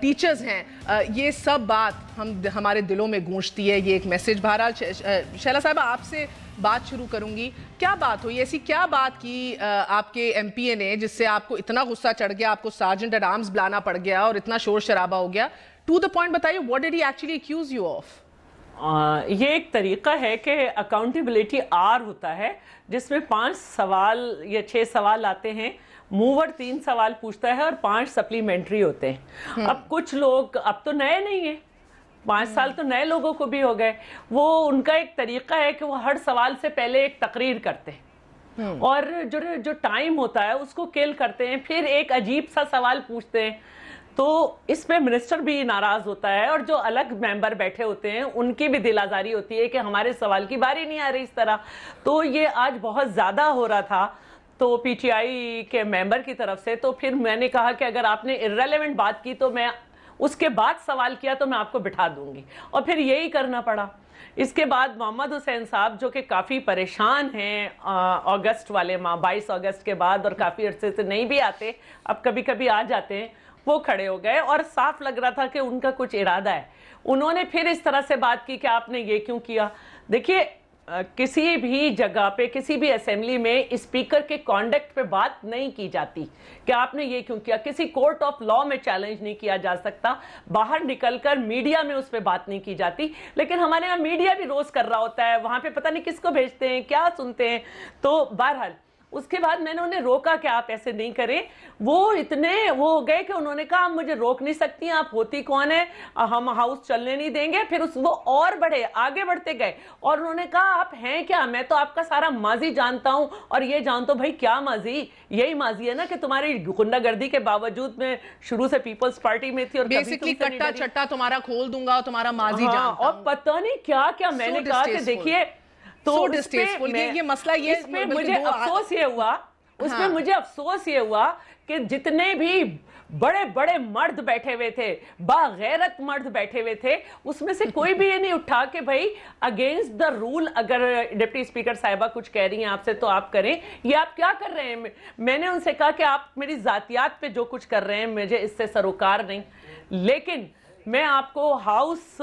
Teachers ہیں، یہ سب بات ہمارے دلوں میں گونجتی ہے، یہ ایک میسیج۔ بہرحال شیلا صاحبہ آپ سے بات شروع کروں گی، کیا بات ہوئی، ایسی کیا بات کی آپ کے ایم پی اے نے جس سے آپ کو اتنا غصہ چڑھ گیا، آپ کو سارجنٹ ایٹ آرمز بلانا پڑ گیا اور اتنا شور شرابہ ہو گیا؟ ٹو دا پوائنٹ بتائیے، what did he actually accused you of? یہ ایک طریقہ ہے کہ اکاؤنٹیبلٹی آر ہوتا ہے جس میں 5 سوال یا 6 سوال آتے ہیں، موور 3 سوال پوچھتا ہے اور 5 سپلیمنٹری ہوتے ہیں۔ اب کچھ لوگ اب تو نئے نہیں ہیں، 5 سال تو نئے لوگوں کو بھی ہو گئے، وہ ان کا ایک طریقہ ہے کہ وہ ہر سوال سے پہلے ایک تقریر کرتے ہیں اور جو ٹائم ہوتا ہے اس کو کل کرتے ہیں، پھر ایک عجیب سا سوال پوچھتے ہیں۔ تو اس میں منسٹر بھی ناراض ہوتا ہے اور جو الگ ممبر بیٹھے ہوتے ہیں ان کی بھی دل آزاری ہوتی ہے کہ ہمارے سوال کی باری نہیں آ رہی اس طرح۔ تو یہ آج بہت زیادہ ہو رہا تھا تو پی ٹی آئی کے ممبر کی طرف سے، تو پھر میں نے کہا کہ اگر آپ نے irrelevant بات کی تو میں اس کے بعد سوال کیا تو میں آپ کو بٹھا دوں گی، اور پھر یہی کرنا پڑا۔ اس کے بعد محمد حسین صاحب جو کہ کافی پریشان ہیں اگست والے ماہ، 22 اگست کے بعد، اور کافی عرصے سے نہیں بھی آتے، اب کبھی کبھی آ جاتے ہیں، وہ کھڑے ہو گئے اور صاف لگ رہا تھا کہ ان کا کچھ ارادہ ہے۔ انہوں نے پھر اس طرح سے بات کی کہ آپ نے یہ کیوں کیا۔ دیکھیے کسی بھی جگہ پہ، کسی بھی اسمبلی میں اسپیکر کے کانڈکٹ پہ بات نہیں کی جاتی کہ آپ نے یہ کیوں کیا، کسی کورٹ آف لاء میں چیلنج نہیں کیا جا سکتا، باہر نکل کر میڈیا میں اس پہ بات نہیں کی جاتی، لیکن ہمارے یہاں میڈیا بھی روز کر رہا ہوتا ہے، وہاں پہ پتہ نہیں کس کو بھیجتے ہیں، کیا سنتے ہیں۔ تو بہرحال اس کے بعد میں نے انہیں روکا کہ آپ ایسے نہیں کریں، وہ اتنے وہ ہو گئے کہ انہوں نے کہا آپ مجھے روک نہیں سکتی، آپ ہوتی کون ہیں، ہم ہاؤس چلنے نہیں دیں گے۔ پھر وہ اور بڑھے، آگے بڑھتے گئے اور انہوں نے کہا آپ ہیں کیا، میں تو آپ کا سارا ماضی جانتا ہوں اور یہ جانتا ہوں۔ بھائی کیا ماضی؟ یہی ماضی ہے نا کہ تمہاری غنڈہ گردی کے باوجود میں شروع سے پیپلز پارٹی میں تھی اور بیسکلی کٹا چٹا تمہارا کھول دوں گا اور تمہارا ماضی جانتا ہوں، اور پتہ نہیں کیا کیا میں نے کہا کہ دیکھیے تو یہ مسئلہ یہ اس میں مجھے افسوس یہ ہوا کہ جتنے بھی بڑے بڑے مرد بیٹھے ہوئے تھے، باغیرت مرد بیٹھے ہوئے تھے، اس میں سے کوئی بھی یہ نہیں اٹھا کہ بھائی اگینسٹ دا رول اگر ڈپٹی اسپیکر صاحبہ کچھ کہہ رہی ہیں آپ سے تو آپ کریں، یہ آپ کیا کر رہے ہیں۔ میں نے ان سے کہا کہ آپ میری ذاتیات پہ جو کچھ کر رہے ہیں مجھے اس سے سروکار نہیں، لیکن میں آپ کو ہاؤس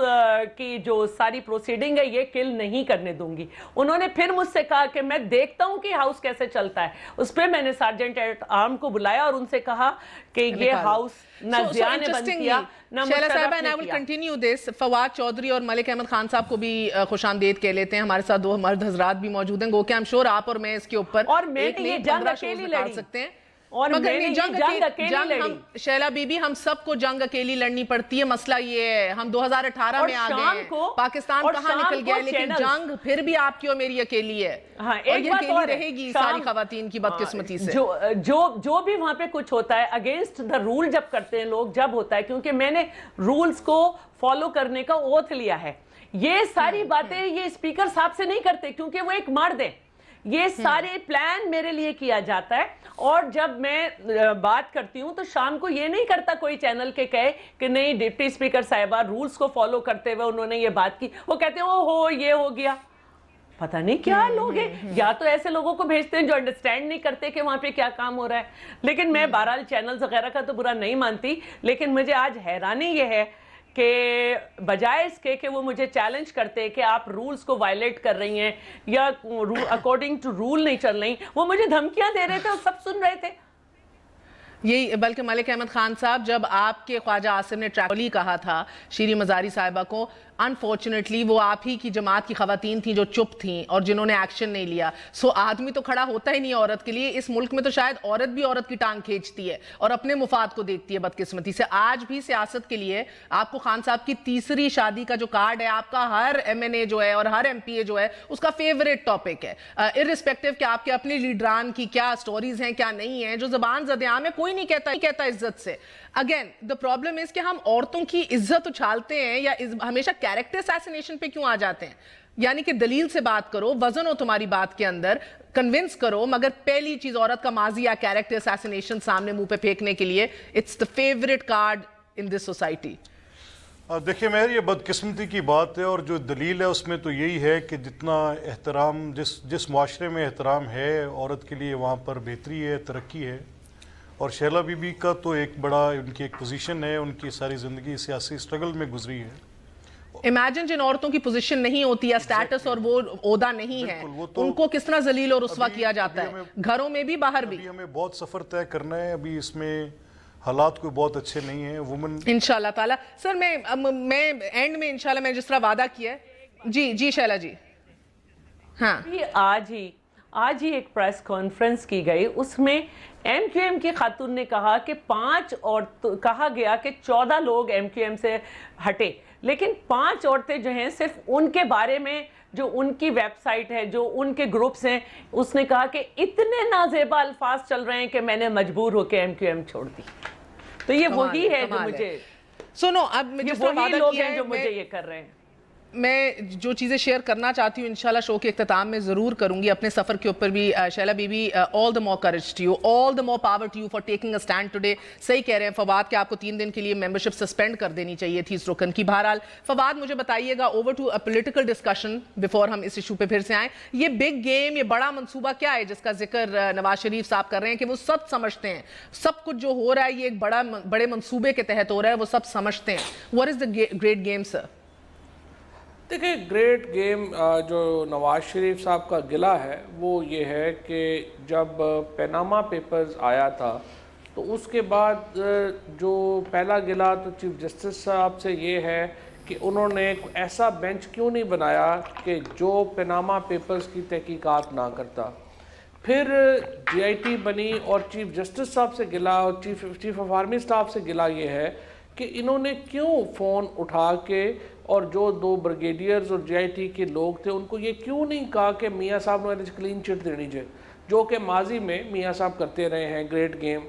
کی جو ساری پروسیڈنگ ہے یہ کل نہیں کرنے دوں گی۔ انہوں نے پھر مجھ سے کہا کہ میں دیکھتا ہوں کہ ہاؤس کیسے چلتا ہے۔ اس پہ میں نے سارجنٹ ایٹ آرم کو بلایا اور ان سے کہا کہ یہ ہاؤس نہ ضیاء نے بند کیا نہ مشرف نے کیا۔ فواد چودھری اور ملک احمد خان صاحب کو بھی خوش آمدید کہہ لیتے ہیں، ہمارے ساتھ 2 مرد حضرات بھی موجود ہیں، گو کہ ہم شور آپ اور میں اس کے اوپر اور میں نے یہ جنگ اکیلی لڑی سکتے ہیں، اور جنگ اکیلی لڑی۔ شیلا بی بی ہم سب کو جنگ اکیلی لڑنی پڑتی ہے، مسئلہ یہ ہے ہم 2018 میں آ گئے ہیں، پاکستان کہاں نکل گیا، لیکن جنگ پھر بھی آپ کی اور میری اکیلی ہے اور یہ اکیلی رہے گی ساری خواتین کی بدقسمتی سے۔ جو بھی وہاں پہ کچھ ہوتا ہے اگینسٹ دا رول جب کرتے ہیں لوگ، جب ہوتا ہے، کیونکہ میں نے رولز کو فالو کرنے کا اوتھ لیا ہے، یہ ساری باتیں یہ اسپیکر صاحب سے نہیں کرتے کیونکہ وہ ایک مرد ہے، یہ سارے پلان میرے لیے کیا جاتا ہے۔ اور جب میں بات کرتی ہوں تو شام کو یہ نہیں کرتا کوئی چینل کے کہے کہ نہیں ڈپٹی اسپیکر صاحبہ رولز کو فالو کرتے ہوئے انہوں نے یہ بات کی، وہ کہتے ہیں اوہو یہ ہو گیا۔ پتہ نہیں کیا لوگ ہیں، یا تو ایسے لوگوں کو بھیجتے ہیں جو انڈرسٹینڈ نہیں کرتے کہ وہاں پہ کیا کام ہو رہا ہے۔ لیکن میں بہرحال چینلز وغیرہ کا تو برا نہیں مانتی، لیکن مجھے آج حیرانی یہ ہے کہ بجائے اس کے کہ وہ مجھے چیلنج کرتے کہ آپ رولز کو وائلیٹ کر رہی ہیں یا اکارڈنگ ٹو رول نہیں چل رہی، وہ مجھے دھمکیاں دے رہے تھے اور سب سن رہے تھے۔ یہی بلکہ ملک احمد خان صاحب جب آپ کے خواجہ عاصم نے ٹریکولی کہا تھا شیری مزاری صاحبہ کو، انفارچونیٹلی وہ آپ ہی کی جماعت کی خواتین تھیں جو چپ تھیں اور جنہوں نے ایکشن نہیں لیا۔ سو آدمی تو کھڑا ہوتا ہی نہیں عورت کے لیے، اس ملک میں تو شاید عورت بھی عورت کی ٹانگ کھینچتی ہے اور اپنے مفاد کو دیکھتی ہے بدقسمتی سے۔ آج بھی سیاست کے لیے آپ کو خان صاحب کی تیسری شادی کا جو کارڈ ہے، آپ کا ہر ایم این اے جو ہے اور ہر ایم پی اے جو ہے اس کا فیوریٹ ٹاپک ہے، ارسپیکٹو کہ آپ کے اپنے لیڈران کی کیا سٹوریز ہیں کیا نہیں ہیں، جو زبان زد عام ہے کوئی نہیں کہتا عزت سے۔ اگین دا پرابلم از کہ ہم عورتوں کی عزت اچھالتے ہیں یا ہمیشہ کیریکٹر اسیسینیشن پہ کیوں آ جاتے ہیں؟ یعنی کہ دلیل سے بات کرو، وزن ہو تمہاری بات کے اندر، کنونس کرو، مگر پہلی چیز عورت کا ماضی یا کیریکٹر اسیسینیشن سامنے منہ پہ پھینکنے کے لیے it's the favourite card in this society. دیکھیں مہر، یہ بدقسمتی کی بات ہے اور جو دلیل ہے اس میں تو یہی ہے کہ جتنا احترام جس معاشرے میں احترام ہے عورت کے لیے وہاں پر بہتری ہے، ترقی ہے، اور شیلا بی بی کا تو ایک بڑا ان کی ایک پوزیشن ہے، ان کی ساری زندگی سیاسی سٹرگل میں گزری ہے. امیجن جن عورتوں کی پوزیشن نہیں ہوتی یا سٹیٹس اور وہ عہدہ نہیں ہے ان کو کس طرح ذلیل اور رسوا کیا جاتا ہے، گھروں میں بھی باہر بھی. ہمیں بہت سفر طے کرنا ہے، ابھی اس میں حالات کوئی بہت اچھے نہیں ہیں. وومن انشاءاللہ تعالی. سر میں اینڈ میں انشاءاللہ میں جس طرح وعدہ کیا ہے. جی شیلا جی. ہاں آج ہی ایک پریس کانفرنس کی گئی، اس میں ایم کیو ایم کی خاتون نے کہا کہ کہا گیا کہ 14 لوگ ایم کیو ایم سے ہٹے، لیکن 5 عورتیں جو ہیں صرف ان کے بارے میں جو ان کی ویب سائٹ ہے، جو ان کے گروپس ہیں، اس نے کہا کہ اتنے نازیبا الفاظ چل رہے ہیں کہ میں نے مجبور ہو کے ایم کیو ایم چھوڑ دی. تو یہ وہی ہے جو مجھے سنو، اب وہی لوگ ہیں جو مجھے یہ کر رہے ہیں. میں جو چیزیں شیئر کرنا چاہتی ہوں انشاءاللہ شو کے اختتام میں ضرور کروں گی. اپنے سفر کے اوپر بھی Sheela Bibi all the more courage to you, all the more power to you for taking a stand today. صحیح کہہ رہے ہیں فواد کہ آپ کو 3 دن کے لیے ممبرشپ سسپینڈ کر دینی چاہیے تھی اس رکن کی. بہرحال فواد مجھے بتائیے گا over to political discussion before ہم اس ایشو پہ پھر سے آئیں. یہ بگ گیم، یہ بڑا منصوبہ کیا ہے جس کا ذکر نواز شریف صاحب کر رہے ہیں کہ وہ سب سمجھتے ہیں سب کچھ جو ہو رہا ہے یہ ایک بڑے منصوبے کے تحت ہو رہا ہے، وہ سب سمجھتے ہیں. What is the great game, sir? دیکھیں گریٹ گیم جو نواز شریف صاحب کا گلہ ہے وہ یہ ہے کہ جب پیناما پیپرز آیا تھا تو اس کے بعد جو پہلا گلہ تو چیف جسٹس صاحب سے یہ ہے کہ انہوں نے ایسا بینچ کیوں نہیں بنایا کہ جو پیناما پیپرز کی تحقیقات نہ کرتا. پھر جی آئی ٹی بنی اور چیف جسٹس صاحب سے گلہ اور چیف آف آرمی اسٹاف سے گلہ یہ ہے کہ انہوں نے کیوں فون اٹھا کے اور جو 2 بریگیڈیئرز اور جی آئی ٹی کے لوگ تھے ان کو یہ کیوں نہیں کہا کہ میاں صاحب نے کلین چٹ دینی چاہیے، جو کہ ماضی میں میاں صاحب کرتے رہے ہیں. گریٹ گیم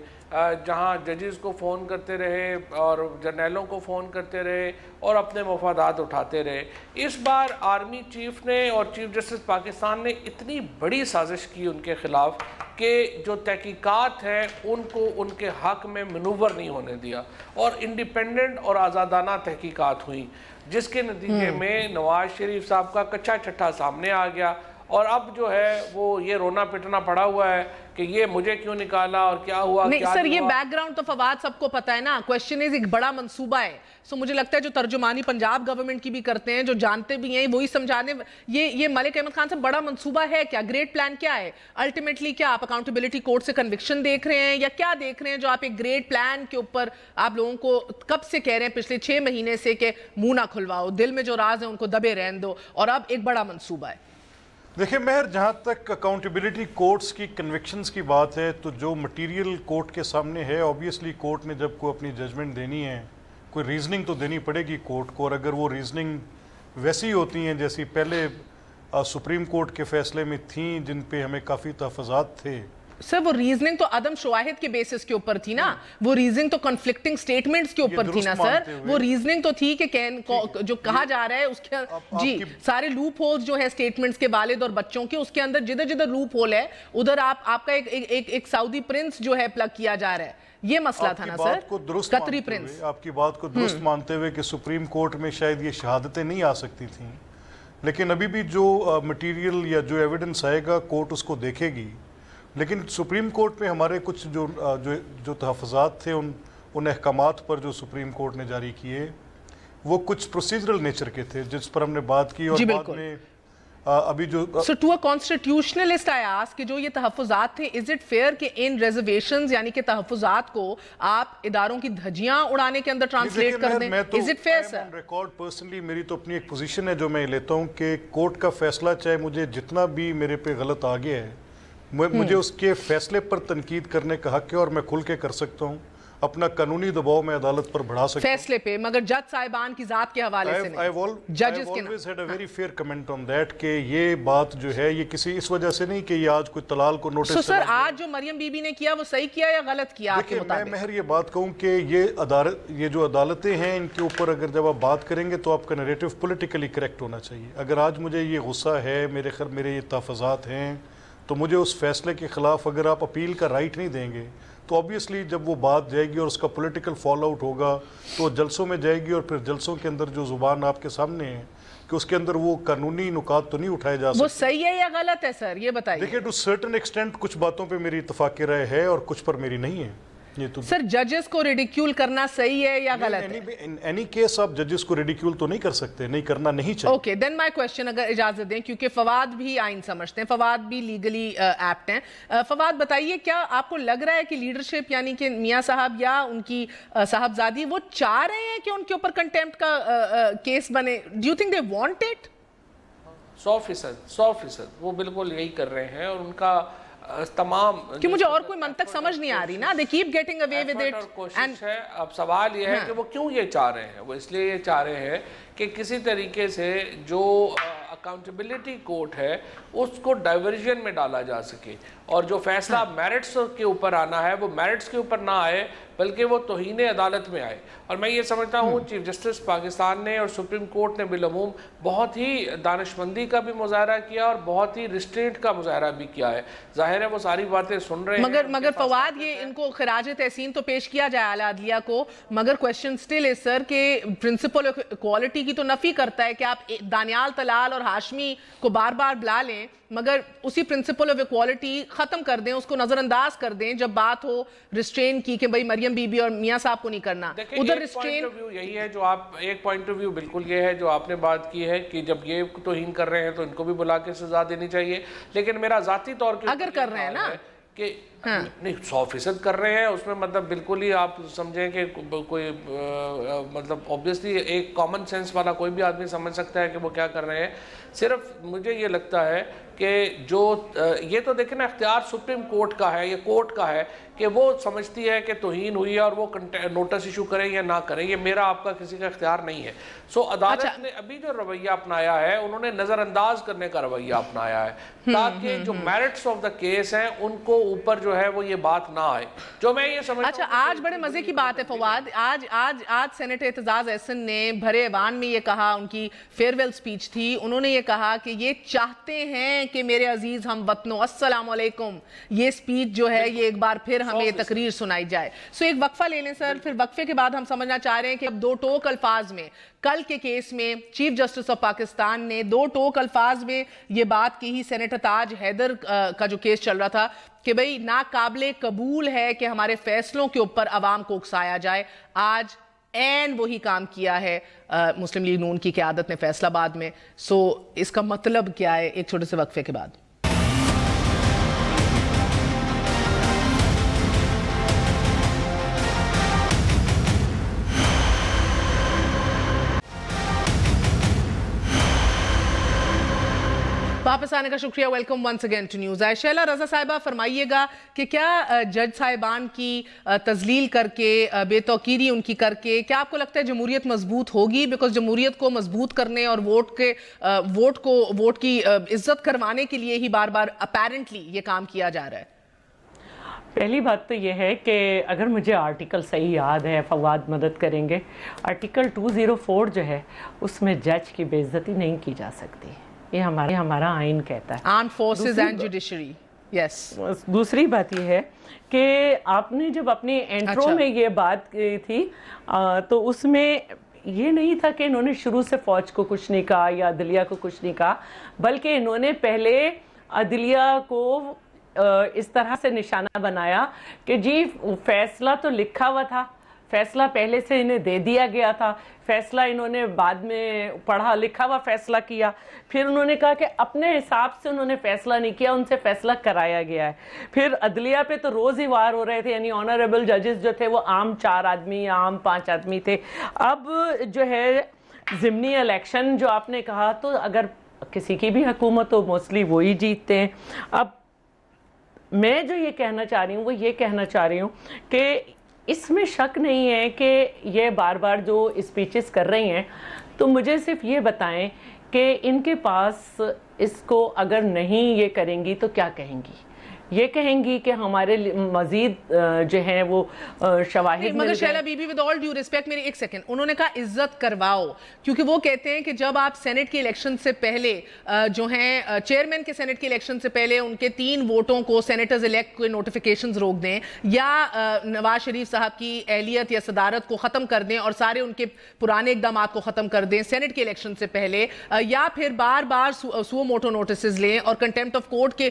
جہاں ججز کو فون کرتے رہے اور جرنیلوں کو فون کرتے رہے اور اپنے مفادات اٹھاتے رہے. اس بار آرمی چیف نے اور چیف جسٹس پاکستان نے اتنی بڑی سازش کی ان کے خلاف کہ جو تحقیقات ہیں ان کو ان کے حق میں منور نہیں ہونے دیا اور انڈیپینڈنٹ اور آزادانہ تحقیقات ہوئیں، جس کے نتیجے میں نواز شریف صاحب کا کچا چھٹا سامنے آ گیا. اور اب جو ہے وہ یہ رونا پٹنا پڑا ہوا ہے کہ یہ مجھے کیوں نکالا اور کیا ہوا. نہیں سر، یہ بیک گراؤنڈ تو فواد سب کو پتا ہے نا. کوشچن ہے ایک بڑا منصوبہ ہے. سو مجھے لگتا ہے جو ترجمانی پنجاب گورنمنٹ کی بھی کرتے ہیں، جو جانتے بھی ہیں وہی سمجھانے. یہ ملک احمد خان سے بڑا منصوبہ ہے کیا؟ گریٹ پلان کیا ہے الٹیمیٹلی؟ کیا آپ اکاؤنٹیبلٹی کورٹ سے کنوکشن دیکھ رہے ہیں یا کیا دیکھ رہے ہیں جو آپ ایک گریٹ پلان کے اوپر آپ لوگوں کو کب سے کہہ رہے ہیں پچھلے 6 مہینے سے کہ منہ نہ کھلواؤ، دل میں جو راز ہیں ان کو دبے رہن دو، اور اب ایک بڑا منصوبہ ہے؟ دیکھیں مہر، جہاں تک اکاؤنٹیبلٹی کورٹس کی کنوکشنز کی بات ہے تو جو مٹیریل کورٹ کے سامنے ہے، اوبیسلی کورٹ نے جب کوئی اپنی ججمنٹ دینی ہے کوئی ریزننگ تو دینی پڑے گی کورٹ کو. اور اگر وہ ریزننگ ویسی ہوتی ہیں جیسی پہلے سپریم کورٹ کے فیصلے میں تھیں جن پہ ہمیں کافی تحفظات تھے. سر وہ ریزننگ تو عدم شواہد کے بیسس کے اوپر تھی نا، وہ ریزننگ تو کنفلکٹنگ سٹیٹمنٹس کے اوپر تھی نا سر. وہ ریزننگ تو تھی کہ جو کہا جا رہا ہے اس کے جی سارے لوپ ہولز جو ہے سٹیٹمنٹس کے والد اور بچوں کے، اس کے اندر جدھر لوپ ہول ہے ادھر آپ کا ایک سعودی پرنس جو ہے پلگ کیا جا رہا ہے. یہ مسئلہ تھا نا سر، قطری پرنس. آپ کی بات کو درست مانتے ہوئے کہ سپریم کورٹ میں شاید یہ شہادتیں نہیں آ سکتی تھیں، لیکن ابھی بھی جو مٹیریل یا جو ایویڈنس آئے گا کورٹ اس کو دیکھے گی. لیکن سپریم کورٹ میں ہمارے کچھ جو تحفظات تھے ان احکامات پر جو سپریم کورٹ نے جاری کیے وہ کچھ پروسیجرل نیچر کے تھے جس پر ہم نے بات کی. اور بعد میں ابھی جو So to a constitutionalist I ask کہ جو یہ تحفظات تھے is it fair کہ ان reservations یعنی کہ تحفظات کو آپ اداروں کی دھجیاں اڑانے کے اندر ٹرانسلیٹ کر دیں؟ Is it fair sir؟ Record personally میری تو اپنی ایک پوزیشن ہے جو میں لیتا ہوں کہ کورٹ کا فیصلہ چاہے مجھے جتنا بھی میرے پہ غلط آ گیا ہے مجھے اس کے فیصلے پر تنقید کرنے کا حق ہے اور میں کھل کے کر سکتا ہوں. اپنا قانونی دباؤ میں عدالت پر بڑھا سکتا ہوں فیصلے پہ، مگر جج صاحبان کی ذات کے حوالے سے نہیں. I've always had a very fair comment on that کہ یہ بات جو ہے یہ کسی اس وجہ سے نہیں کہ یہ آج کوئی طلال کو نوٹس. سو سر آج جو مریم بی بی نے کیا وہ صحیح کیا یا غلط کیا آپ کے مطابق؟ میں مہر یہ بات کہوں کہ یہ جو عدالتیں ہیں ان کے اوپر اگر جب آپ بات کریں گے تو آپ کا نیریٹو پولیٹیکلی کریکٹ ہونا چاہیے. اگر آج مجھے یہ غصہ ہے، میرے یہ تحفظات ہیں، تو مجھے اس فیصلے کے خلاف اگر آپ اپیل کا رائٹ نہیں دیں گے تو obviously جب وہ بات جائے گی اور اس کا پولیٹیکل فال آؤٹ ہوگا تو جلسوں میں جائے گی اور پھر جلسوں کے اندر جو زبان آپ کے سامنے ہے کہ اس کے اندر وہ قانونی نکات تو نہیں اٹھائے جا سکتے. وہ صحیح ہے یا غلط ہے سر یہ بتائیے؟ دیکھیں ٹو سرٹن ایکسٹینٹ کچھ باتوں پہ میری اتفاق رائے ہے اور کچھ پر میری نہیں ہے. سر ججز کو ریڈیکیول کرنا صحیح ہے یا غلط ہے؟ اینی کیس آپ ججز کو ریڈیکیول تو نہیں کر سکتے, نہیں کرنا نہیں چاہیے. اوکے دین مائی کوشچن اگر اجازت دیں, کیونکہ فواد بھی آئین سمجھتے ہیں, فواد بھی لیگلی ایپٹ ہیں. فواد بتائیے, کیا آپ کو لگ رہا ہے کہ لیڈرشپ یعنی کہ میاں صاحب یا ان کی صاحبزادی وہ چاہ رہے ہیں کہ ان کے اوپر کنٹیمپٹ کا کیس بنے؟ Do you think they want it? 100% وہ بالکل یہی کر رہے ہیں, اور ان کا تمام کہ مجھے اور کوئی منطق سمجھ نہیں آ رہی نا, they keep getting away with it. کوشش ہے. اب سوال یہ ہے کہ وہ کیوں یہ چاہ رہے ہیں. وہ اس لیے یہ چاہ رہے ہیں کہ کسی طریقے سے جو اکاؤنٹیبلٹی کورٹ ہے اس کو ڈائیورژن میں ڈالا جا سکے, اور جو فیصلہ میرٹس کے اوپر آنا ہے وہ میرٹس کے اوپر نہ آئے بلکہ وہ توہین عدالت میں آئے. اور میں یہ سمجھتا ہوں چیف جسٹس پاکستان نے اور سپریم کورٹ نے بالعموم بہت ہی دانشمندی کا بھی مظاہرہ کیا اور بہت ہی ریسٹرینٹ کا مظاہرہ بھی کیا ہے. ظاہر ہے وہ ساری باتیں سن رہے ہیں, مگر فواد یہ ان کو خراج تحسین تو پیش کیا جائے اعلیٰ عدلیہ کو, مگر کویسچن سٹل ہے سر کہ پرنسپل آف ایکوالٹی کی تو نفی کرتا ہے کہ آپ دانیال طلال اور ہاشمی کو بار بار بلا لیں مگر اسی پرنسپل آف ایکوالٹی ختم کر دیں, اس کو نظر انداز کر دیں جب بات ہو ریسٹرین کی کہ بھئی مریم بی بی اور میاں صاحب کو نہیں کرنا. ادھر ریسٹرین یہی ہے جو آپ ایک پوائنٹ آف ویو بالکل یہ ہے جو آپ نے بات کی ہے کہ جب یہ توہین کر رہے ہیں تو ان کو بھی بلا کے سزا دینی چاہیے. لیکن میرا ذاتی طور پر اگر کر رہے ہیں نا کہ نہیں 100% کر رہے ہیں, اس میں مطلب بالکل ہی آپ سمجھیں کہ کوئی مطلب اوبیسلی ایک کامن سینس والا کوئی بھی آدمی سمجھ سکتا ہے کہ وہ کیا کر رہے ہیں. صرف مجھے یہ لگتا ہے کہ جو یہ تو دیکھیں نا اختیار سپریم کورٹ کا ہے, یہ کورٹ کا ہے کہ وہ سمجھتی ہے کہ توہین ہوئی ہے اور وہ نوٹس ایشو کریں یا نہ کریں, یہ میرا آپ کا کسی کا اختیار نہیں ہے. سو عدالت نے ابھی جو رویہ اپنایا ہے انہوں نے نظر انداز کرنے کا رویہ اپنایا ہے تاکہ جو میرٹس آف دا کیس ہیں ان کو اوپر جو ہے وہ یہ بات نہ آئے. جو میں یہ سمجھتا ہوں. اچھا آج بڑے مزے کی بات ہے فواد, آج سینیٹر اعتزاز احسن نے بھرے ایوان میں یہ کہا, ان کی فیئرویل سپیچ تھی, انہوں نے یہ کہا کہ یہ چاہتے ہیں کہ میرے عزیز ہم وطنوں السلام علیکم, یہ سپیچ جو ہے یہ ایک بار پھر ہمیں تقریر سنائی جائے. سو ایک وقفہ لے لیں سر, پھر وقفے کے بعد ہم سمجھنا چاہ رہے ہیں کہ اب دو ٹوک الفاظ میں کل کے کیس میں چیف جسٹس آف پاکستان نے دو ٹوک الفاظ میں یہ بات کی ہی. سینیٹر تاج حیدر کا جو کیس چل رہا تھا کہ بھئی ناقابل قبول ہے کہ ہمارے فیصلوں کے اوپر عوام کو اکسایا جائے, آج این وہی کام کیا ہے مسلم لیگ نون کی قیادت نے فیصل آباد میں. سو اس کا مطلب کیا ہے, ایک چھوٹے سے وقفے کے بعد. واپس آنے کا شکریہ, welcome once again to news I. Sheila Raza sahiba فرمائیے گا کہ کیا جج صاحبان کی تذلیل کر کے, بے توقیری ان کی کر کے, کیا آپ کو لگتا ہے جمہوریت مضبوط ہوگی؟ بیکاز جمہوریت کو مضبوط کرنے اور ووٹ کی عزت کروانے کے لیے ہی بار بار اپیرنٹلی یہ کام کیا جا رہا ہے. پہلی بات تو یہ ہے کہ اگر مجھے آرٹیکل صحیح یاد ہے, فواد مدد کریں گے, آرٹیکل 204 جو ہے اس میں جج کی بے عزتی نہیں کی جا سکتی, یہ ہمارا آئین کہتا ہے. Armed forces and judiciary. Yes. دوسری بات یہ ہے کہ آپ نے جب اپنی انٹرو میں یہ بات کی تھی تو اس میں یہ نہیں تھا کہ انہوں نے شروع سے فوج کو کچھ نہیں کہا یا عدلیہ کو کچھ نہیں کہا, بلکہ انہوں نے پہلے عدلیہ کو اس طرح سے نشانہ بنایا کہ جی فیصلہ تو لکھا ہوا تھا, فیصلہ پہلے سے انہیں دے دیا گیا تھا, فیصلہ انہوں نے بعد میں پڑھا لکھا ہوا فیصلہ کیا, پھر انہوں نے کہا کہ اپنے حساب سے انہوں نے فیصلہ نہیں کیا, ان سے فیصلہ کرایا گیا ہے. پھر عدلیہ پہ تو روز ہی وار ہو رہے تھے, یعنی آنریبل ججز جو تھے وہ عام 4 آدمی یا عام 5 آدمی تھے. اب جو ہے ضمنی الیکشن جو آپ نے کہا, تو اگر کسی کی بھی حکومت ہو موسٹلی وہی جیتتے ہیں. اب میں جو یہ کہنا چاہ رہی ہوں وہ یہ کہنا چاہ رہی ہوں کہ اس میں شک نہیں ہے کہ یہ بار بار جو اسپیچز کر رہی ہیں, تو مجھے صرف یہ بتائیں کہ ان کے پاس اس کو اگر نہیں یہ کریں گی تو کیا کہیں گی؟ یہ کہیں گی کہ ہمارے مزید جو ہیں وہ شواہد مگر Sheela Bibi with all due respect میری ایک سیکنڈ, انہوں نے کہا عزت کرواؤ, کیونکہ وہ کہتے ہیں کہ جب آپ سینٹ کے الیکشن سے پہلے جو ہیں چیئرمین کے سینٹ کے الیکشن سے پہلے ان کے 3 ووٹوں کو سینیٹرز الیکٹ کے نوٹیفیکیشنز روک دیں, یا نواز شریف صاحب کی اہلیت یا صدارت کو ختم کر دیں اور سارے ان کے پرانے اقدامات کو ختم کر دیں سینٹ کے الیکشن سے پہلے, یا پھر بار بار سو موٹو نوٹسز لیں اور کنٹیمپٹ آف کورٹ کے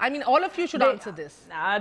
I mean, all of you should answer this.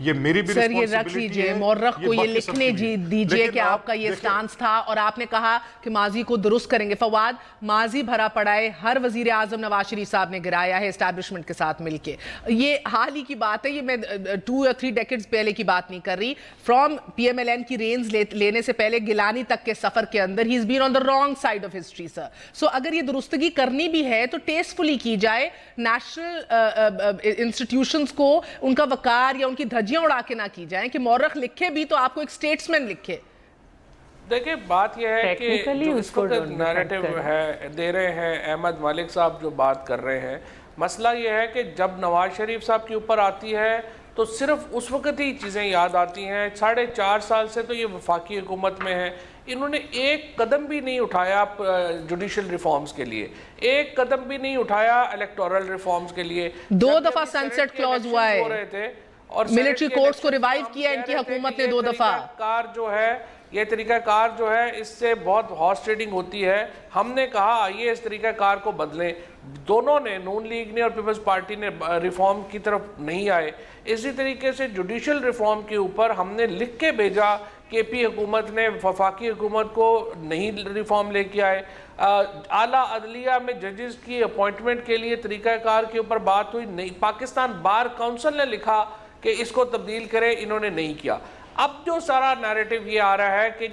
یہ میری بھی سر یہ رکھ لیجئے، مورخ کو یہ لکھنے دیجئے کہ آپ کا یہ سٹانس تھا اور آپ نے کہا کہ ماضی کو درست کریں گے. فواد، ماضی بھرا پڑا ہے، ہر وزیر اعظم نواز شریف صاحب نے گرایا ہے اسٹیبلشمنٹ کے ساتھ مل کے. یہ حال ہی کی بات ہے، یہ میں 2 یا 3 ڈیکیڈز پہلے کی بات نہیں کر رہی. From P M L N کی رینز لینے سے پہلے گیلانی تک کے سفر کے اندر ہی is been on the wrong side of history sir. سو اگر یہ درستگی کرنی بھی ہے تو ٹیسٹفلی کی جائے، نیشنل انسٹیٹیوشنز کو ان کا وقار یا ان کی دھجیاں اڑا کے نہ کی جائیں کہ مورخ لکھے بھی تو آپ کو ایک سٹیٹسمن لکھے. دیکھیں بات یہ ہے کہ جو اس وقت نیریٹو ہے دے رہے ہیں احمد مالک صاحب جو بات کر رہے ہیں، مسئلہ یہ ہے کہ جب نواز شریف صاحب کے اوپر آتی ہے تو صرف اس وقت ہی چیزیں یاد آتی ہیں. 4.5 سال سے تو یہ وفاقی حکومت میں ہے، انہوں نے ایک قدم بھی نہیں اٹھایا جوڈیشل ریفارمز کے لیے، ایک قدم بھی نہیں اٹھایا الیکٹورل ریفارمز کے لیے. 2 دفعہ سنسٹ کلوز ہوا ہے اور ملٹری کورٹس کو ریوائیو کیا ان کی حکومت نے 2 دفعہ. کار جو ہے یہ طریقہ کار جو ہے اس سے بہت ہارس ٹریڈنگ ہوتی ہے. ہم نے کہا آئیے اس طریقہ کار کو بدلیں. دونوں نے، نون لیگ نے اور پیپلز پارٹی نے، ریفارم کی طرف نہیں آئے. اسی طریقے سے جوڈیشل ریفارم کے اوپر ہم نے لکھ کے بھیجا کہ پی حکومت نے وفاقی حکومت کو نہیں ریفارم لے کے آئے. اعلیٰ عدلیہ میں ججز کی اپوائنٹمنٹ کے لیے طریقہ کار کے اوپر بات ہوئی نہیں. پاکستان بار کونسل نے لکھا کہ اس کو تبدیل کرے، انہوں نے نہیں کیا. اب جو سارا نیریٹو یہ آ رہا ہے کہ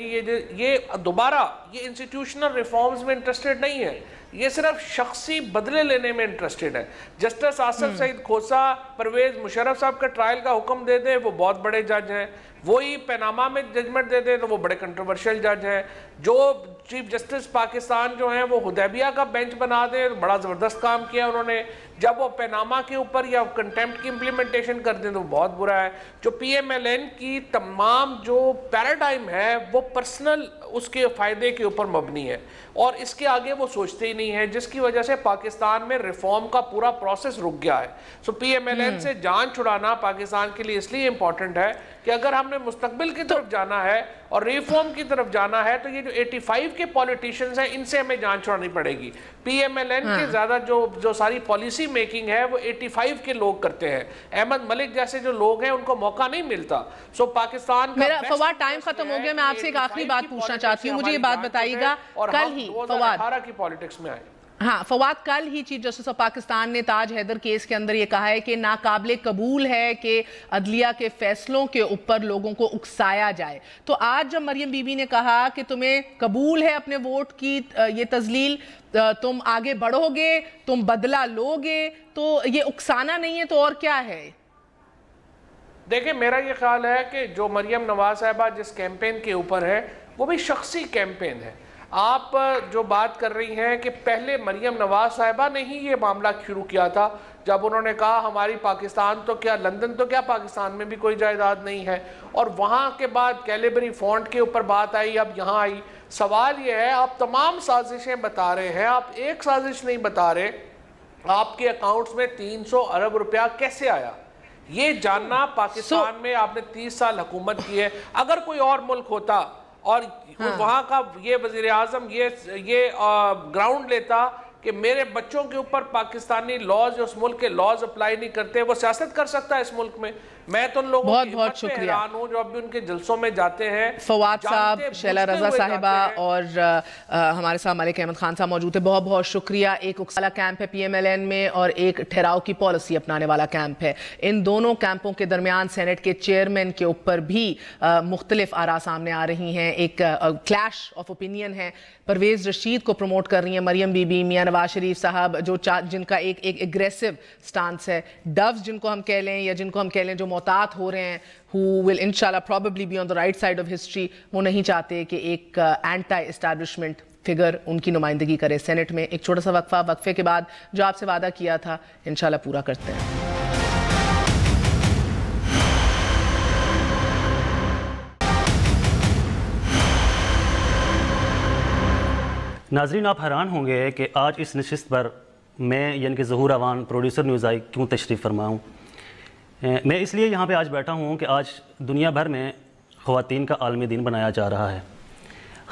یہ دوبارہ یہ انسٹیٹیوشنل ریفارمز میں انٹرسٹڈ نہیں ہے، یہ صرف شخصی بدلے لینے میں انٹرسٹڈ ہے. جسٹس آصف سعید کھوسا پرویز مشرف صاحب کا ٹرائل کا حکم دے دیں، وہ بہت بڑے جج ہیں. وہی پیناما میں ججمنٹ دے دیں تو وہ بڑے کنٹروورشل جج ہیں. جو چیف جسٹس پاکستان جو ہیں وہ حدیبیہ کا بینچ بنا دیں، بڑا زبردست کام کیا انہوں نے. جب وہ پیناما کے اوپر یا کنٹیمپٹ کی امپلیمنٹیشن کر دیں تو بہت برا ہے. جو پی ایم ایل این کی تمام جو پیراڈائم ہے وہ پرسنل اس کے فائدے کے اوپر مبنی ہے اور اس کے آگے وہ سوچتے ہی نہیں ہے، جس کی وجہ سے پاکستان میں ریفارم کا پورا پروسیس رک گیا ہے. سو پی ایم ایل این سے جان چھڑانا پاکستان کے لیے اس لیے امپورٹنٹ ہے کہ اگر ہم نے مستقبل کی طرف جانا ہے اور ریفارم کی طرف جانا ہے تو یہ جو 85 کے پولیٹیشنز ہیں ان سے ہمیں جان چھڑانی پڑے گی. پی ایم ایل این کے زیادہ جو ساری پالیسی میکنگ ہے وہ 85 کے لوگ کرتے ہیں. احمد ملک جیسے جو لوگ ہیں ان کو موقع نہیں ملتا. سو پاکستان کا میرا فواد ٹائم ختم ہو گیا، میں آپ سے ایک آخری بات پوچھنا چاہتی ہوں. مجھے یہ بات بتائیے گا، کل ہی فواد 2018 کی پالیٹکس میں آئے. ہاں فواد، کل ہی چیف جسٹس آف پاکستان نے تاج حیدر کیس کے اندر یہ کہا ہے کہ ناقابل قبول ہے کہ عدلیہ کے فیصلوں کے اوپر لوگوں کو اکسایا جائے. تو آج جب مریم بی بی نے کہا کہ تمہیں قبول ہے اپنے ووٹ کی یہ تذلیل، تم آگے بڑھو گے، تم بدلہ لو گے، تو یہ اکسانا نہیں ہے تو اور کیا ہے؟ دیکھیں میرا یہ خیال ہے کہ جو مریم نواز صاحبہ جس کیمپین کے اوپر ہے وہ بھی شخصی کیمپین ہے. آپ جو بات کر رہی ہیں کہ پہلے مریم نواز صاحبہ نے ہی یہ معاملہ شروع کیا تھا جب انہوں نے کہا ہماری پاکستان تو کیا لندن تو کیا پاکستان میں بھی کوئی جائیداد نہیں ہے، اور وہاں کے بعد کیلیبری فونٹ کے اوپر بات آئی، اب یہاں آئی. سوال یہ ہے آپ تمام سازشیں بتا رہے ہیں، آپ ایک سازش نہیں بتا رہے. آپ کے اکاؤنٹس میں 300 ارب روپیہ کیسے آیا یہ جاننا. پاکستان میں آپ نے 30 سال حکومت کی ہے. اگر کوئی اور ملک ہوتا اور وہاں کا یہ وزیر اعظم یہ گراؤنڈ لیتا کہ میرے بچوں کے اوپر پاکستانی لاز اس ملک کے لاز اپلائی نہیں کرتے، وہ سیاست کر سکتا ہے اس ملک میں. میں تو ان لوگوں کی ہمت پہ حیران ہوں جو اب بھی ان کے جلسوں میں جاتے ہیں. فواد صاحب، شیلا رضا صاحبہ اور ہمارے ساتھ ملک احمد خان صاحب موجود ہیں، بہت بہت شکریہ. ایک اکسالا کیمپ ہے پی ایم ایل این میں اور ایک ٹھہراؤ کی پالیسی اپنانے والا کیمپ ہے. ان دونوں کیمپوں کے درمیان سینٹ کے چیئرمین کے اوپر بھی مختلف آراء سامنے آ رہی ہیں. ایک کلیش آف اوپینین ہے. پرویز رشید کو پروموٹ کر رہی ہیں مریم بی بی، میاں نواز شریف صاحب جن کا ایک ایگریسو سٹانس ہے. ڈوز جن کو ہم کہہ لیں یا جن کو ہم کہہ لیں جو محتاط ہو رہے ہیں، who will inshallah probably be on the right side of history، وہ نہیں چاہتے کہ ایک اینٹی اسٹیبلشمنٹ فگر ان کی نمائندگی کرے سینٹ میں. ایک چھوٹا سا وقفے کے بعد جو آپ سے وعدہ کیا تھا انشاءاللہ پورا کرتے ہیں. ناظرین، آپ حیران ہوں گے کہ آج اس نشست پر میں یعنی کہ ظہور اوان پروڈیوسر نیوز آئی کیوں تشریف فرما ہوں. میں اس لیے یہاں پہ آج بیٹھا ہوں کہ آج دنیا بھر میں خواتین کا عالمی دن بنایا جا رہا ہے.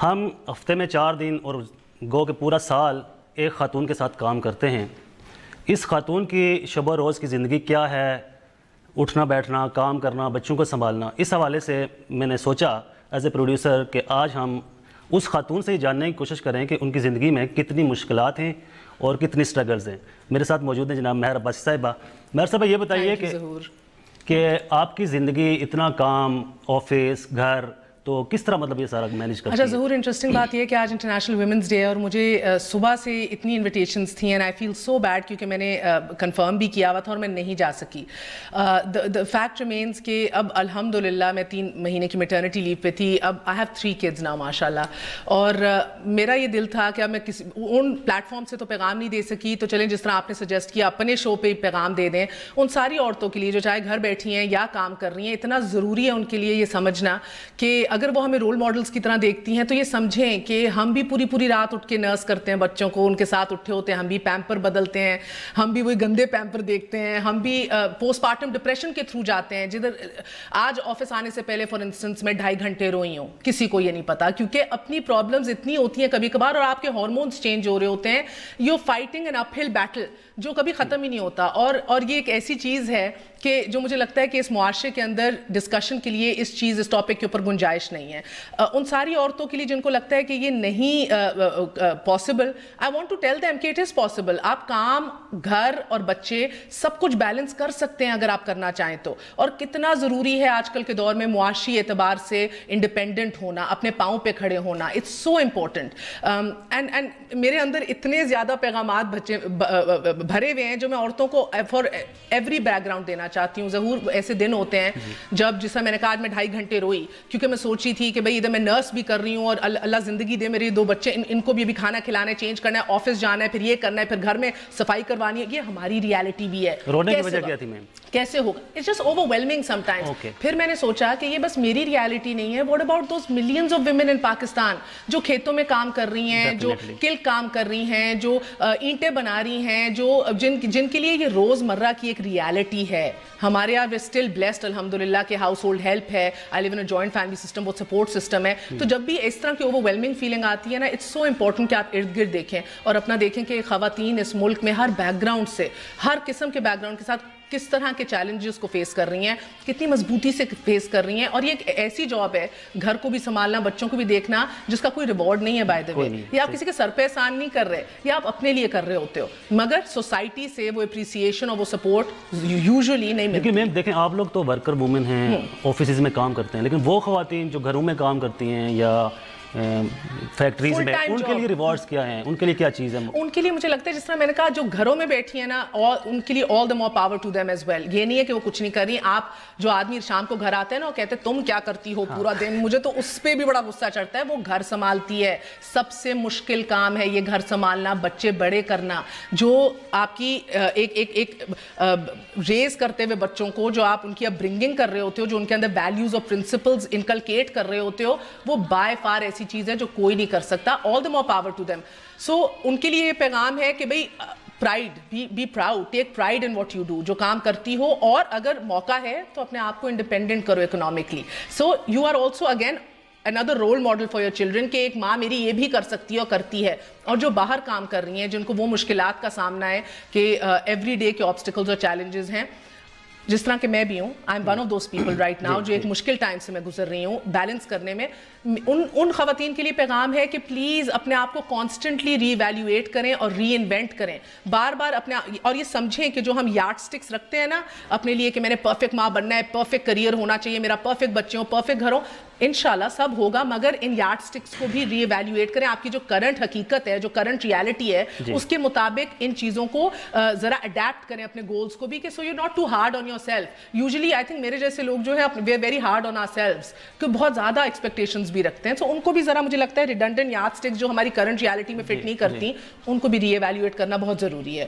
ہم ہفتے میں 4 دن اور گو کہ پورا سال ایک خاتون کے ساتھ کام کرتے ہیں. اس خاتون کی شب و روز کی زندگی کیا ہے، اٹھنا بیٹھنا, کام کرنا, بچوں کو سنبھالنا. اس حوالے سے میں نے سوچا ایز اے پروڈیوسر کہ آج ہم اس خاتون سے یہ جاننے کی کوشش کریں کہ ان کی زندگی میں کتنی مشکلات ہیں اور کتنی سٹرگلز ہیں. میرے ساتھ موجود ہیں جناب مہر عباسی صاحبہ. مہر صاحبہ یہ بتائیے کہ آپ کی زندگی اتنا کام, آفس, گھر, تو کس طرح مطلب یہ سارا مینیج کرتی ہے؟ اچھا ظہور, انٹرسٹنگ بات یہ ہے کہ آج انٹرنیشنل ویمنس ڈے ہے اور مجھے صبح سے اتنی انویٹیشنز تھیں and I feel so bad کیونکہ میں نے کنفرم بھی کیا ہوا تھا اور میں نہیں جا سکی. دا فیکٹ ریمینس کہ اب الحمدللہ میں 3 مہینے کی میٹرنٹی لیو پہ تھی. اب آئی ہیو 3 kids ناؤ ماشاء اللہ. اور میرا یہ دل تھا کہ اب میں کسی ان پلیٹ فارم سے تو پیغام نہیں دے سکی, تو چلیں جس طرح آپ نے سجیسٹ کیا اپنے شو پہ پیغام دے دیں ان ساری عورتوں کے لیے جو چاہے گھر بیٹھی ہیں یا کام کر رہی ہیں. اتنا ضروری ہے ان کے لیے یہ سمجھنا کہ اگر وہ ہمیں رول ماڈلز کی طرح دیکھتی ہیں تو یہ سمجھیں کہ ہم بھی پوری رات اٹھ کے نرس کرتے ہیں بچوں کو, ان کے ساتھ اٹھے ہوتے ہیں, ہم بھی پیمپر بدلتے ہیں, ہم بھی وہی گندے پیمپر دیکھتے ہیں, ہم بھی پوسٹ پارٹم ڈپریشن کے تھرو جاتے ہیں. جدھر آج آفس آنے سے پہلے فار انسٹنس میں 2.5 گھنٹے روئی ہوں, کسی کو یہ نہیں پتا کیونکہ اپنی پرابلمز اتنی ہوتی ہیں کبھی کبھار اور آپ کے ہارمونز چینج ہو رہے ہوتے ہیں. یو فائٹنگ این اپ ہل بیٹل جو کبھی ختم ہی نہیں ہوتا. اور یہ ایک ایسی چیز ہے کہ جو مجھے لگتا ہے کہ اس معاشرے کے اندر ڈسکشن کے لیے اس ٹاپک کے اوپر گنجائش نہیں ہے. ان ساری عورتوں کے لیے جن کو لگتا ہے کہ یہ نہیں possible, I want to tell them کہ اٹ از پاسبل. آپ کام, گھر اور بچے سب کچھ بیلنس کر سکتے ہیں اگر آپ کرنا چاہیں تو. اور کتنا ضروری ہے آج کل کے دور میں معاشی اعتبار سے انڈیپینڈنٹ ہونا, اپنے پاؤں پہ کھڑے ہونا. It's so important. اینڈ میرے اندر اتنے زیادہ پیغامات بھرے ہوئے ہیں جو میں عورتوں کو فار ایوری بیک گراؤنڈ دینا چاہتی ہوں. ظہور, ایسے دن ہوتے ہیں جب جیسا میں نے کہا آج میں 2.5 گھنٹے روئی کیونکہ میں سوچی تھی کہ بھئی ادھر میں نرس بھی کر رہی ہوں اور اللہ زندگی دے, میرے 2 بچے, ان کو بھی ابھی کھانا کھلانا ہے, چینج کرنا ہے, آفس جانا ہے, پھر یہ کرنا ہے, پھر گھر میں صفائی کروانی ہے. یہ ہماری ریالٹی بھی ہے. رونے کی وجہ کیا تھی میم؟ کیسے ہوگا؟ It's just overwhelming sometimes. پھر میں نے سوچا کہ یہ بس میری ریالٹی نہیں ہے. What about those millions of women in Pakistan جو کھیتوں میں کام کر رہی ہیں, جو کلک کام کر رہی ہیں, جو اینٹیں بنا رہی ہیں, جو جن کے لیے یہ روزمرہ کی ایک ریالٹی ہے. ہمارے یہاں وی اسٹل بلیسڈ الحمدللہ کہ ہاؤس ہولڈ ہیلپ ہے, آئی لیو ان اے جوائنٹ فیملی سسٹم, وہ سپورٹ سسٹم ہے. تو جب بھی اس طرح کی اوور ویلمنگ فیلنگ آتی ہے نا, اٹس سو امپورٹنٹ کہ آپ ارد گرد دیکھیں اور اپنا دیکھیں کہ خواتین اس ملک میں ہر بیک گراؤنڈ سے, ہر قسم کے بیک گراؤنڈ کے ساتھ کس طرح کے چیلنجز کو فیس کر رہی ہیں, کتنی مضبوطی سے فیس کر رہی ہیں. اور یہ ایک ایسی جاب ہے, گھر کو بھی سنبھالنا, بچوں کو بھی دیکھنا, جس کا کوئی ریوارڈ نہیں ہے بائی دی وے. یا آپ کسی کے سر پہ احسان نہیں کر رہے, یا آپ اپنے لیے کر رہے ہوتے ہو, مگر سوسائٹی سے وہ اپریسیشن اور وہ سپورٹ یوزلی نہیں ملتی. لیکن میم دیکھیں, آپ لوگ تو ورکر وومن ہیں, آفیسز میں کام کرتے ہیں, لیکن وہ خواتین جو گھروں میں کام کرتی ہیں یا فیکٹریز میں, ان کے لیے ریوارڈز کیا ہیں, ان کے لیے کیا چیز ہے؟ ان کے لیے مجھے لگتا ہے جس طرح میں نے کہا جو گھروں میں بیٹھی ہیں نا, ان کے لیے all the more power to them as well. یہ نہیں ہے کہ وہ کچھ نہیں کر رہی. آپ جو آدمی شام کو گھر آتے ہیں نا, وہ کہتے ہیں تم کیا کرتی ہو پورا دن, مجھے تو اس پہ بھی بڑا غصہ چڑھتا ہے. وہ گھر سنبھالتی ہے, سب سے مشکل کام ہے یہ گھر سنبھالنا, بچے بڑے کرنا. جو آپ کی ایک ریز کرتے ہوئے بچوں کو, جو آپ ان کی اپبرنگنگ کر رہے ہوتے ہو, جو ان کے اندر ویلیوز اور پرنسپلز انکلکیٹ کر رہے ہوتے ہو, وہ بائی فار ایسی چیز ہے جو کوئی نہیں کر سکتا. all the more power to them. So ان کے لیے یہ پیغام ہے کہ بھئی pride, be proud, take pride in what you do, جو کام کرتی ہو, اور اگر موقع ہے تو اپنے آپ کو انڈیپینڈنٹ کرو economically. So you are also again another role model for your children کہ ایک ماں میری یہ بھی کر سکتی ہے اور کرتی ہے. اور جو باہر کام کر رہی ہیں, جن کو وہ مشکلات کا سامنا ہے کہ ایوری ڈے کے آبسٹیکلز اور چیلنجز ہیں, جس طرح کہ میں بھی ہوں, I am one of those people right now جو ایک مشکل ٹائم سے میں گزر رہی ہوں بیلنس کرنے میں. ان خواتین کے لیے پیغام ہے کہ پلیز اپنے آپ کو کانسٹنٹلی ری ایویلیویٹ کریں اور ری انوینٹ کریں, بار بار اپنے, اور یہ سمجھیں کہ جو ہم یارڈ سٹکس رکھتے ہیں نا اپنے لیے کہ میں نے پرفیکٹ ماں بننا ہے, پرفیکٹ کریئر ہونا چاہیے میرا, پرفیکٹ بچے ہوں, پرفیکٹ گھر ہوں, انشاءاللہ سب ہوگا, مگر ان یارڈ سٹکس کو بھی ری ایویلیویٹ کریں. آپ کی جو کرنٹ حقیقت ہے, جو کرنٹ ریالٹی ہے, اس کے مطابق ان چیزوں کو ذرا اڈیپٹ کریں اپنے گولز کو بھی, کہ so you not too hard on yourself. Usually I think میرے جیسے لوگ جو ہے we are very hard on ourselves, کہ بہت زیادہ ایکسپیکٹیشنز بھی رکھتے ہیں. سو ان کو بھی ذرا مجھے لگتا ہے ریڈنڈنٹ یارڈ سٹکس جو ہماری کرنٹ ریالٹی میں فٹ نہیں کرتی, ان کو بھی ری ایویلیویٹ کرنا بہت ضروری ہے.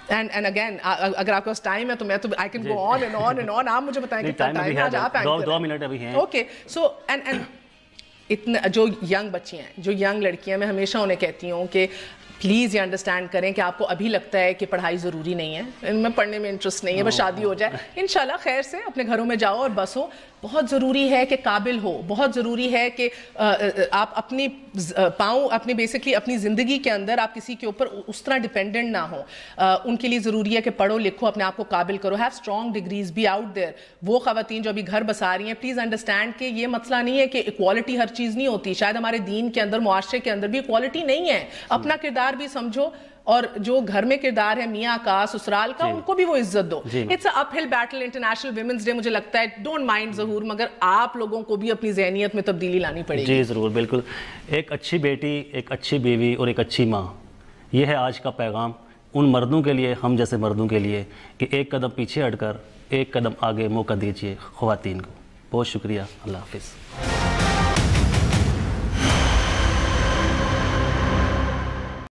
And again, اگر آپ کے پاس ٹائم ہے تو میں تو I can go on and on and on. آپ مجھے بتائیں کتنا ٹائم ہے آج, آپ 2 منٹ ابھی ہیں. اوکے, سو اینڈ اتنا جو ینگ بچی ہیں, جو ینگ لڑکیاں, میں ہمیشہ انہیں کہتی ہوں کہ پلیز یہ انڈرسٹینڈ کریں کہ آپ کو ابھی لگتا ہے کہ پڑھائی ضروری نہیں ہے, ان میں پڑھنے میں انٹرسٹ نہیں ہے, بس شادی ہو جائے, انشاءاللہ خیر سے اپنے گھروں میں جاؤ اور بس ہو. بہت ضروری ہے کہ قابل ہو, بہت ضروری ہے کہ آپ اپنی اپنی بیسکلی اپنی زندگی کے اندر آپ کسی کے اوپر اس طرح ڈیپینڈنٹ نہ ہو. ان کے لیے ضروری ہے کہ پڑھو لکھو, اپنے آپ کو قابل کرو, have strong degrees, be out there. وہ خواتین جو ابھی گھر بسا رہی ہیں, پلیز انڈرسٹینڈ کہ یہ مسئلہ نہیں ہے کہ ایکوالٹی ہر چیز نہیں ہوتی. شاید ہمارے دین کے اندر, معاشرے کے اندر بھی ایکوالٹی نہیں ہے. اپنا کردار بھی سمجھو, اور جو گھر میں کردار ہے میاں کا, سسرال کا, ان کو بھی وہ عزت دو. اٹس اے اپ ہل بیٹل. انٹرنیشنل ویمنز ڈے مجھے لگتا ہے, ڈونٹ مائنڈ ظہور, مگر آپ لوگوں کو بھی اپنی ذہنیت میں تبدیلی لانی پڑے گی. جی ضرور, بالکل. ایک اچھی بیٹی, ایک اچھی بیوی اور ایک اچھی ماں, یہ ہے آج کا پیغام ان مردوں کے لیے, ہم جیسے مردوں کے لیے, کہ ایک قدم پیچھے ہٹ کر ایک قدم آگے موقع دیجیے خواتین کو. بہت شکریہ, اللہ حافظ.